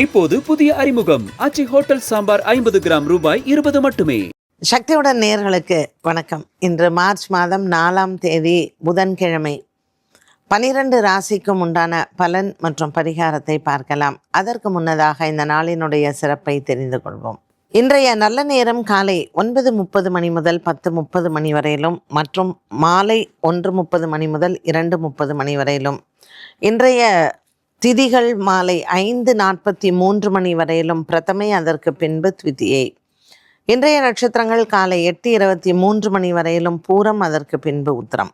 இப்போது புதிய அறிமுகம் ஆச்சி ஹோட்டல் சாம்பார் 50 கிராம் ரூபாய் 20 மட்டுமே. சக்தியுடன் நேயர்களுக்கு வணக்கம். இன்று மார்ச் மாதம் 4ஆம் தேதி புதன்கிழமை. 12 ராசிக்கும் உண்டான பலன் மற்றும் பரிகாரத்தை பார்க்கலாம். அதற்கு முன்னதாக இந்த நாளினுடைய சிறப்பை தெரிந்து கொள்வோம். இன்றைய நல்ல நேரம் காலை 9:30 மணி முதல் 10:30 மணி வரையிலும் மற்றும் மாலை 1:30 மணி முதல் 2:30 மணி வரையிலும். இன்றைய திதிகள் மாலை 5:43 மணி வரையிலும் பிரதமை, அதற்கு பின்பு த்விதியை. இன்றைய நட்சத்திரங்கள் காலை 8:23 மணி வரையிலும் பூரம், அதற்கு பின்பு உத்திரம்.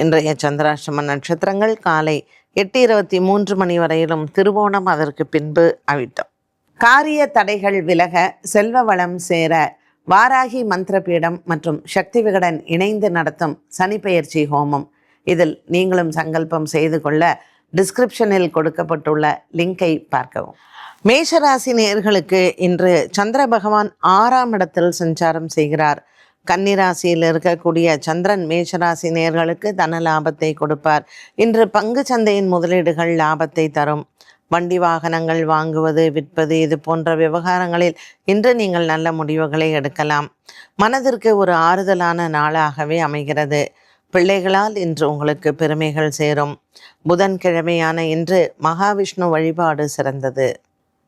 இன்றைய சந்திராஷ்டம நட்சத்திரங்கள் காலை 8:23 மணி வரையிலும் திருவோணம், அதற்கு பின்பு அவிட்டம். காரிய தடைகள் விலக, செல்வ வளம் சேர வாராகி மந்திரபீடம் மற்றும் சக்தி விகடன் இணைந்து நடத்தும் சனி பெயர்ச்சி ஹோமம். இதில் நீங்களும் சங்கல்பம் செய்து கொள்ள டிஸ்கிரிப்ஷனில் கொடுக்கப்பட்டுள்ள லிங்கை பார்க்கவும். மேஷராசி நேயர்களுக்கு இன்று சந்திர பகவான் 6ஆம் இடத்தில் சஞ்சாரம் செய்கிறார். கன்னிராசியில் இருக்கக்கூடிய சந்திரன் மேஷராசி நேயர்களுக்கு தன லாபத்தை கொடுப்பார். இன்று பங்கு சந்தையின் முதலீடுகள் லாபத்தை தரும். வண்டி வாகனங்கள் வாங்குவது, விற்பது, இது போன்ற விவகாரங்களில் இன்று நீங்கள் நல்ல முடிவுகளை எடுக்கலாம். மனதிற்கு ஒரு ஆறுதலான நாளாகவே அமைகிறது. பிள்ளைகளால் இன்று உங்களுக்கு பெருமைகள் சேரும். புதன்கிழமையான இன்று மகாவிஷ்ணு வழிபாடு சிறந்தது.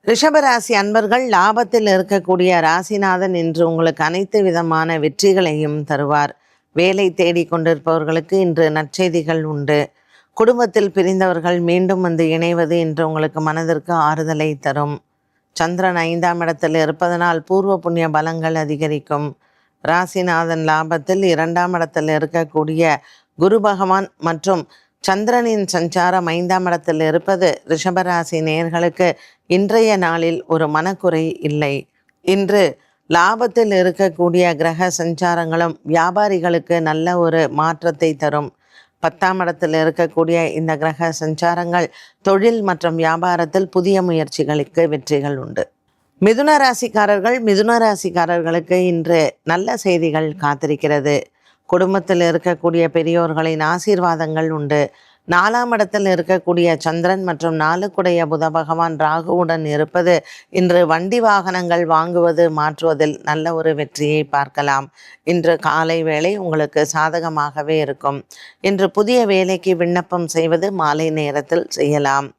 ரிஷபராசி அன்பர்கள், லாபத்தில் இருக்கக்கூடிய ராசிநாதன் இன்று உங்களுக்கு அனைத்து விதமான வெற்றிகளையும் தருவார். வேலை தேடி கொண்டிருப்பவர்களுக்கு இன்று நற்செய்திகள் உண்டு. குடும்பத்தில் பிரிந்தவர்கள் மீண்டும் வந்து இணைவது இன்று உங்களுக்கு மனதிற்கு ஆறுதலை தரும். சந்திரன் 5ஆம் இடத்தில் இருப்பதனால் பூர்வ புண்ணிய பலங்கள் அதிகரிக்கும். ராசிநாதன் லாபத்தில் 2ஆம் இடத்தில் இருக்கக்கூடிய குரு பகவான் மற்றும் சந்திரனின் சஞ்சாரம் 5ஆம் இடத்தில் இருப்பது ரிஷபராசி நேயர்களுக்கு இன்றைய நாளில் ஒரு மனக்குறை இல்லை. இன்று லாபத்தில் இருக்கக்கூடிய கிரக சஞ்சாரங்களும் வியாபாரிகளுக்கு நல்ல ஒரு மாற்றத்தை தரும். 10ஆம் இடத்தில் இருக்கக்கூடிய இந்த கிரக சஞ்சாரங்கள் தொழில் மற்றும் வியாபாரத்தில் புதிய முயற்சிகளுக்கு வெற்றிகள் உண்டு. மிதுன ராசிக்காரர்களுக்கு இன்று நல்ல செய்திகள் காத்திருக்கிறது. குடும்பத்தில் இருக்கக்கூடிய பெரியோர்களின் ஆசீர்வாதங்கள் உண்டு. 4ஆம் இடத்தில் இருக்கக்கூடிய சந்திரன் மற்றும் 4க்குடைய புத பகவான் ராகுவுடன் இருப்பது இன்று வண்டி வாகனங்கள் வாங்குவது, மாற்றுவதில் நல்ல ஒரு வெற்றியை பார்க்கலாம். இன்று காலை வேளை உங்களுக்கு சாதகமாகவே இருக்கும். இன்று புதிய வேலைக்கு விண்ணப்பம் செய்வது மாலை நேரத்தில் செய்யலாம்.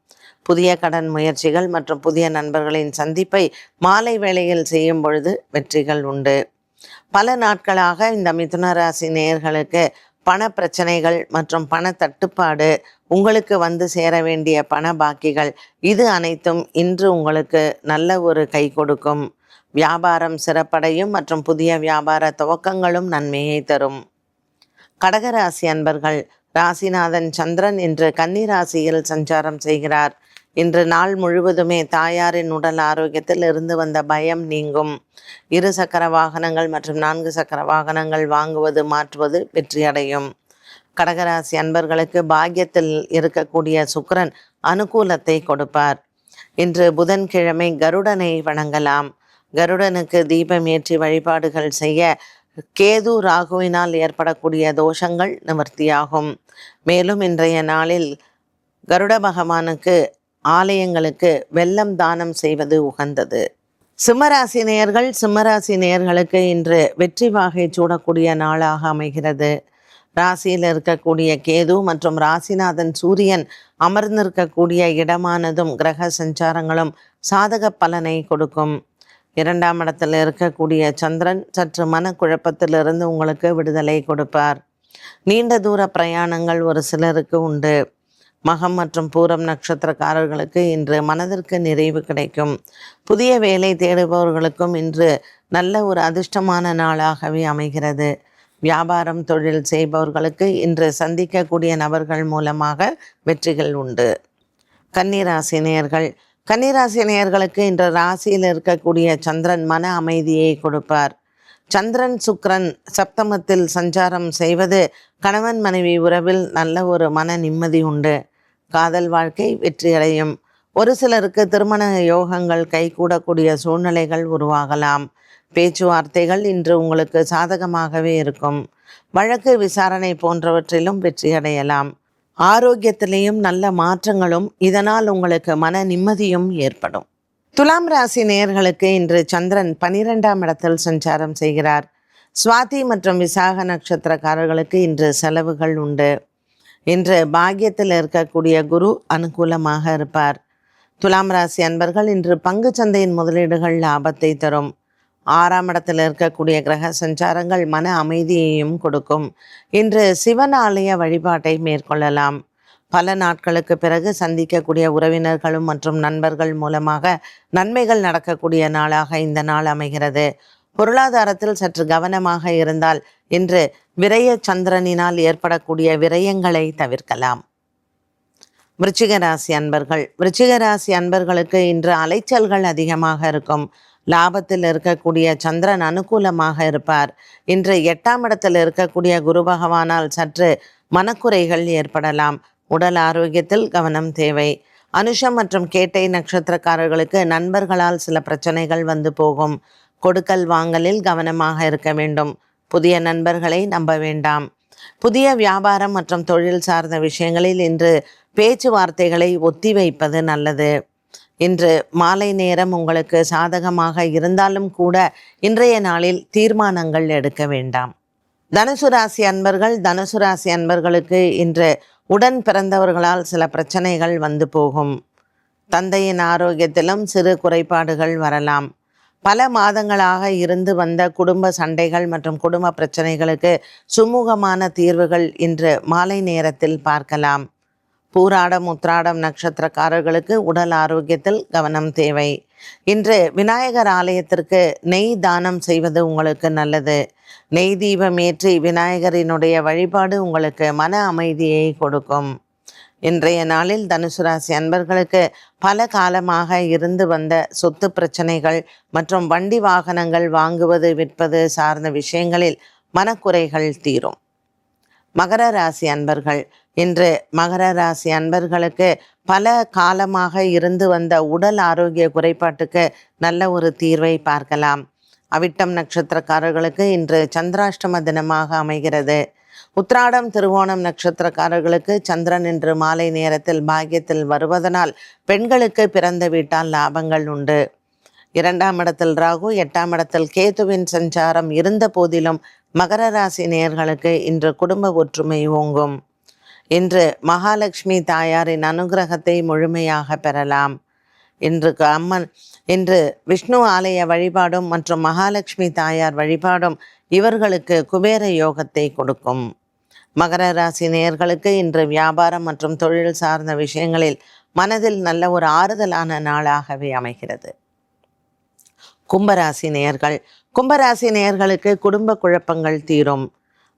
புதிய கடன் முயற்சிகள் மற்றும் புதிய நண்பர்களின் சந்திப்பை மாலை வேளையில் செய்யும் பொழுது வெற்றிகள் உண்டு. பல நாட்களாக இந்த மிதுன ராசி நேயர்களுக்கு பண பிரச்சனைகள் மற்றும் பண தட்டுப்பாடு, உங்களுக்கு வந்து சேர வேண்டிய பண பாக்கிகள், இது அனைத்தும் இன்று உங்களுக்கு நல்ல ஒரு கை கொடுக்கும். வியாபாரம் சிறப்படையும் மற்றும் புதிய வியாபார துவக்கங்களும் நன்மையை தரும். கடகராசி அன்பர்கள், ராசிநாதன் சந்திரன் இன்று கன்னி ராசியில் சஞ்சாரம் செய்கிறார். இன்று நாள் முழுவதுமே தாயாரின் உடல் ஆரோக்கியத்தில் இருந்து வந்த பயம் நீங்கும். 2 சக்கர வாகனங்கள் மற்றும் 4 சக்கர வாகனங்கள் வாங்குவது, மாற்றுவது வெற்றியடையும். கடகராசி அன்பர்களுக்கு பாக்கியத்தில் இருக்கக்கூடிய சுக்கிரன் அனுகூலத்தை கொடுப்பார். இன்று புதன்கிழமை கருடனை வணங்கலாம். கருடனுக்கு தீபம் ஏற்றி வழிபாடுகள் செய்ய கேது ராகுவினால் ஏற்படக்கூடிய தோஷங்கள் நிவர்த்தியாகும். மேலும் இன்றைய நாளில் கருட பகவானுக்கு ஆலயங்களுக்கு வெல்லம் தானம் செய்வது உகந்தது. சிம்மராசி நேயர்களுக்கு இன்று வெற்றி வாகை சூடக்கூடிய நாளாக அமைகிறது. ராசியில் இருக்கக்கூடிய கேது மற்றும் ராசிநாதன் சூரியன் அமர்ந்திருக்கக்கூடிய இடமானதும் கிரக சஞ்சாரங்களும் சாதக பலனை கொடுக்கும். 2ஆம் இடத்தில் இருக்கக்கூடிய சந்திரன் சற்று மனக்குழப்பத்திலிருந்து உங்களுக்கு விடுதலை கொடுப்பார். நீண்ட தூர பிரயாணங்கள் ஒரு சிலருக்கு உண்டு. மகம் மற்றும் பூரம் நட்சத்திரக்காரர்களுக்கு இன்று மனதிற்கு நிறைவு கிடைக்கும். புதிய வேலை தேடுபவர்களுக்கும் இன்று நல்ல ஒரு அதிர்ஷ்டமான நாளாகவே அமைகிறது. வியாபாரம் தொழில் செய்பவர்களுக்கு இன்று சந்திக்கக்கூடிய நபர்கள் மூலமாக வெற்றிகள் உண்டு. கன்னிராசி நேயர்களுக்கு இன்று ராசியில் இருக்கக்கூடிய சந்திரன் மன அமைதியை கொடுப்பார். சந்திரன் சுக்கிரன் சப்தமத்தில் சஞ்சாரம் செய்வது கணவன் மனைவி உறவில் நல்ல ஒரு மன நிம்மதி உண்டு. காதல் வாழ்க்கை வெற்றியடையும். ஒரு சிலருக்கு திருமண யோகங்கள் கைகூடக்கூடிய சூழ்நிலைகள் உருவாகலாம். பேச்சுவார்த்தைகள் இன்று உங்களுக்கு சாதகமாகவே இருக்கும். வழக்கு விசாரணை போன்றவற்றிலும் வெற்றியடையலாம். ஆரோக்கியத்திலேயும் நல்ல மாற்றங்களும், இதனால் உங்களுக்கு மன நிம்மதியும் ஏற்படும். துலாம் ராசி நேயர்களுக்கு இன்று சந்திரன் 12ஆம் இடத்தில் சஞ்சாரம் செய்கிறார். சுவாதி மற்றும் விசாக நட்சத்திரக்காரர்களுக்கு இன்று செலவுகள் உண்டு. இன்று பாக்கியத்தில் இருக்கக்கூடிய குரு அனுகூலமாக இருப்பார். துலாம் ராசி அன்பர்கள் இன்று பங்கு சந்தையின் முதலீடுகள் லாபத்தை தரும். 6ஆம் இடத்தில் இருக்கக்கூடிய கிரக சஞ்சாரங்கள் மன அமைதியையும் கொடுக்கும். இன்று சிவன் ஆலய வழிபாட்டை மேற்கொள்ளலாம். பல நாட்களுக்கு பிறகு சந்திக்கக்கூடிய உறவினர்களும் மற்றும் நண்பர்கள் மூலமாக நன்மைகள் நடக்கக்கூடிய நாளாக இந்த நாள் அமைகிறது. பொருளாதாரத்தில் சற்று கவனமாக இருந்தால் இன்று விரய சந்திரனினால் ஏற்படக்கூடிய விரயங்களை தவிர்க்கலாம். விருச்சிக ராசி அன்பர்கள், விருச்சிக ராசி அன்பர்களுக்கு இன்று அலைச்சல்கள் அதிகமாக இருக்கும். லாபத்தில் இருக்கக்கூடிய சந்திரன் அனுகூலமாக இருப்பார். இன்று 8ஆம் இடத்தில் இருக்கக்கூடிய குரு பகவானால் சற்று மனக்குறைகள் ஏற்படலாம். உடல் ஆரோக்கியத்தில் கவனம் தேவை. அனுஷம் மற்றும் கேட்டை நட்சத்திரக்காரர்களுக்கு நண்பர்களால் சில பிரச்சனைகள் வந்து போகும். கொடுக்கல் வாங்கலில் கவனமாக இருக்க வேண்டும். புதிய நண்பர்களை நம்ப வேண்டாம். புதிய வியாபாரம் மற்றும் தொழில் சார்ந்த விஷயங்களில் இன்று பேச்சுவார்த்தைகளை ஒத்தி வைப்பது நல்லது. இன்று மாலை நேரம் உங்களுக்கு சாதகமாக இருந்தாலும் கூட இன்றைய நாளில் தீர்மானங்கள் எடுக்க வேண்டாம். தனுசு ராசி அன்பர்கள், தனுசு ராசி அன்பர்களுக்கு இன்று உடன் பிறந்தவர்களால் சில பிரச்சனைகள் வந்து போகும். தந்தையின் ஆரோக்கியத்திலும் சிறு குறைபாடுகள் வரலாம். பல மாதங்களாக இருந்து வந்த குடும்ப சண்டைகள் மற்றும் குடும்ப பிரச்சனைகளுக்கு சுமூகமான தீர்வுகள் இன்று மாலை நேரத்தில் பார்க்கலாம். பூராடம் உத்ராடம் நட்சத்திரக்காரர்களுக்கு உடல் ஆரோக்கியத்தில் கவனம் தேவை. இன்று விநாயகர் ஆலயத்திற்கு நெய் தானம் செய்வது உங்களுக்கு நல்லது. நெய் தீபம் ஏற்றி விநாயகரினுடைய வழிபாடு உங்களுக்கு மன அமைதியை கொடுக்கும். இன்றைய நாளில் தனுசு ராசி அன்பர்களுக்கு பல காலமாக இருந்து வந்த சொத்து பிரச்சனைகள் மற்றும் வண்டி வாகனங்கள் வாங்குவது விற்பது சார்ந்த விஷயங்களில் மனக்குறைகள் தீரும். மகர ராசி அன்பர்கள், இன்று மகர ராசி அன்பர்களுக்கு பல காலமாக இருந்து வந்த உடல் ஆரோக்கிய குறைபாட்டுக்கு நல்ல ஒரு தீர்வை பார்க்கலாம். அவிட்டம் நட்சத்திரக்காரர்களுக்கு இன்று சந்திராஷ்டம தினமாக அமைகிறது. உத்ராடம் திருவோணம் நட்சத்திரக்காரர்களுக்கு சந்திரன் இன்று மாலை நேரத்தில் பாக்கியத்தில் வருவதனால் பெண்களுக்கு பிறந்த வீட்டால் லாபங்கள் உண்டு. 2ஆம் இடத்தில் ராகு, 8ஆம் இடத்தில் கேதுவின் சஞ்சாரம் இருந்த போதிலும் மகர ராசி நேயர்களுக்கு இன்று குடும்ப ஒற்றுமை ஓங்கும். இன்று மகாலட்சுமி தாயாரின் அனுகிரகத்தை முழுமையாக பெறலாம். இன்று விஷ்ணு ஆலய வழிபாடும் மற்றும் மகாலட்சுமி தாயார் வழிபாடும் இவர்களுக்கு குபேர யோகத்தை கொடுக்கும். மகர ராசி நேயர்களுக்கு இன்று வியாபாரம் மற்றும் தொழில் சார்ந்த விஷயங்களில் மனதில் நல்ல ஒரு ஆறுதலான நாளாகவே அமைகிறது. கும்பராசி நேயர்கள், கும்பராசி நேயர்களுக்கு குடும்ப குழப்பங்கள் தீரும்.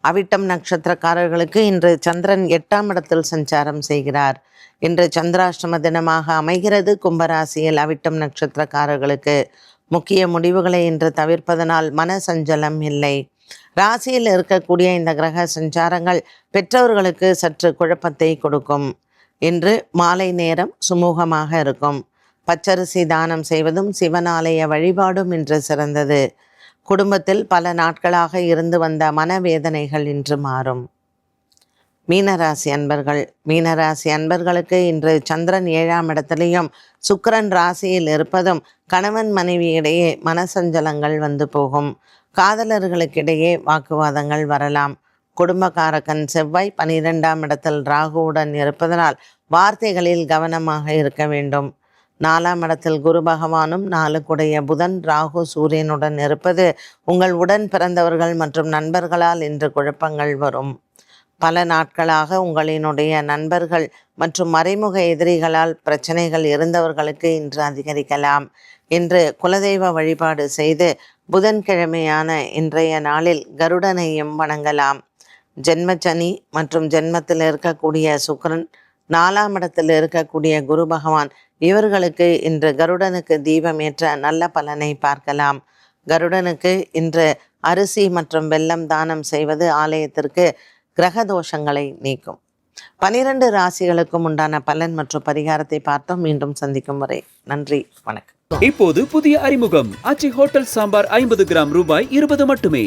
அவிட்டம் நட்சத்திரக்காரர்களுக்கு இன்று சந்திரன் 8ஆம் இடத்தில் சஞ்சாரம் செய்கிறார். இன்று சந்திராஷ்டம தினமாக அமைகிறது. கும்பராசியில் அவிட்டம் நட்சத்திரக்காரர்களுக்கு முக்கிய முடிவுகளை இன்று தவிர்ப்பதனால் மன சஞ்சலம் இல்லை. ராசியில் இருக்கக்கூடிய இந்த கிரக சஞ்சாரங்கள் பெற்றவர்களுக்கு சற்று குழப்பத்தை கொடுக்கும். இன்று மாலை நேரம் சுமூகமாக இருக்கும். பச்சரிசி தானம் செய்வதும் சிவனாலய வழிபாடும் இன்று சிறந்தது. குடும்பத்தில் பல நாட்களாக இருந்து வந்த மனவேதனைகள் இன்று மாறும். மீனராசி அன்பர்கள், மீனராசி அன்பர்களுக்கு இன்று சந்திரன் 7ஆம் இடத்திலையும் சுக்கிரன் ராசியில் இருப்பதும் கணவன் மனைவியிடையே மனசஞ்சலங்கள் வந்து போகும். காதலர்களுக்கிடையே வாக்குவாதங்கள் வரலாம். குடும்பக்காரகன் செவ்வாய் 12ஆம் இடத்தில் ராகுவுடன் இருப்பதனால் வார்த்தைகளில் கவனமாக இருக்க வேண்டும். 4ஆம் இடத்தில் குரு பகவானும் 4 புதன் ராகு சூரியனுடன் இருப்பது உங்கள் உடன் பிறந்தவர்கள் மற்றும் நண்பர்களால் இன்று குழப்பங்கள் வரும். பல நாட்களாக உங்களினுடைய நண்பர்கள் மற்றும் மறைமுக எதிரிகளால் பிரச்சனைகள் இருந்தவர்களுக்கு இன்று அதிகரிக்கலாம். இன்று குலதெய்வ வழிபாடு செய்து புதன்கிழமையான இன்றைய நாளில் கருடனையும் வணங்கலாம். ஜென்மச்சனி மற்றும் ஜென்மத்தில் இருக்கக்கூடிய சுக்கிரன், 4ஆம் இடத்தில் இருக்கக்கூடிய குரு பகவான் இவர்களுக்கு இன்று கருடனுக்கு தீபம் ஏற்ற நல்ல பலனை பார்க்கலாம். கருடனுக்கு இன்று அரிசி மற்றும் வெல்லம் தானம் செய்வது ஆலயத்திற்கு கிரக தோஷங்களை நீக்கும். 12 ராசிகளுக்கும் உண்டான பலன் மற்றும் பரிகாரத்தை பார்த்தோம். மீண்டும் சந்திக்கும் வரை நன்றி, வணக்கம். இப்போது புதிய அறிமுகம் ஆச்சி ஹோட்டல் சாம்பார் 50 கிராம் ரூபாய் 20 மட்டுமே.